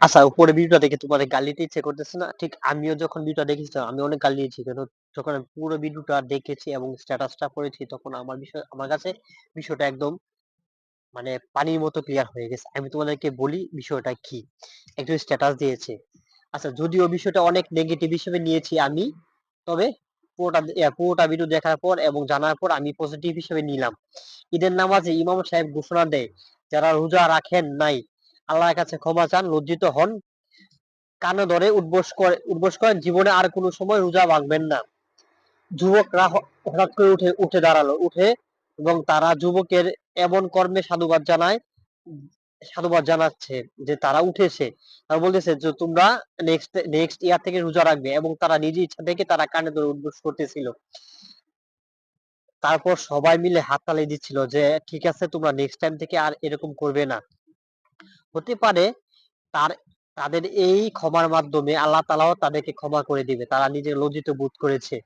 আচ্ছা, উপরে ভিডিওটা দেখে তোমার গালি দিতে ইচ্ছে করতেছে না? ঠিক আমিও যখন ভিডিওটা দেখেছিলাম আমি অনেক গালি দিয়েছি। কেন যখন আমি পুরো ভিডিওটা দেখেছি এবং স্ট্যাটাসটা পড়েছি তখন আমার কাছে বিষয়টা একদম মানে পানির মতো ক্লিয়ার হয়ে গেছে। আমি তোমাদেরকে বলি বিষয়টা কি। একজন স্ট্যাটাস দিয়েছে। আচ্ছা, যদিও বিষয়টা অনেক নেগেটিভ হিসেবে নিয়েছি আমি, তবে পুরোটা ভিডিও দেখার পর এবং জানার পর আমি পজিটিভ হিসেবে নিলাম। ঈদের নামাজে ইমাম সাহেব ঘোষণা দেয়, যারা রোজা রাখেন নাই আল্লাহর কাছে ক্ষমা চান, লজ্জিত হন, কানে ধরে উঠবোস করেন, জীবনে আর কোনো সময় রোজা ভাঙবেন না। যুবকরা হঠাৎ করে উঠে দাঁড়ালো, উঠে এবং তারা যুবকের এমন কর্মে সাধুবাদ জানাচ্ছে যে তারা উঠেছে। তারা বলতেছে যে তোমরা নেক্সট ইয়ার থেকে রোজা রাখবে, এবং তারা নিজ ইচ্ছা থেকে তারা কানে ধরে উঠবোস করতেছিল। তারপর সবাই মিলে হাততালি দিচ্ছিল যে ঠিক আছে, তোমরা নেক্সট টাইম থেকে আর এরকম করবে না। হতে পারে তার তাদের এই ক্ষমার মাধ্যমে আল্লাহ তাআলাও তাদেরকে ক্ষমা করে দিবে, তারা নিজে লজ্জিত বোধ করেছে।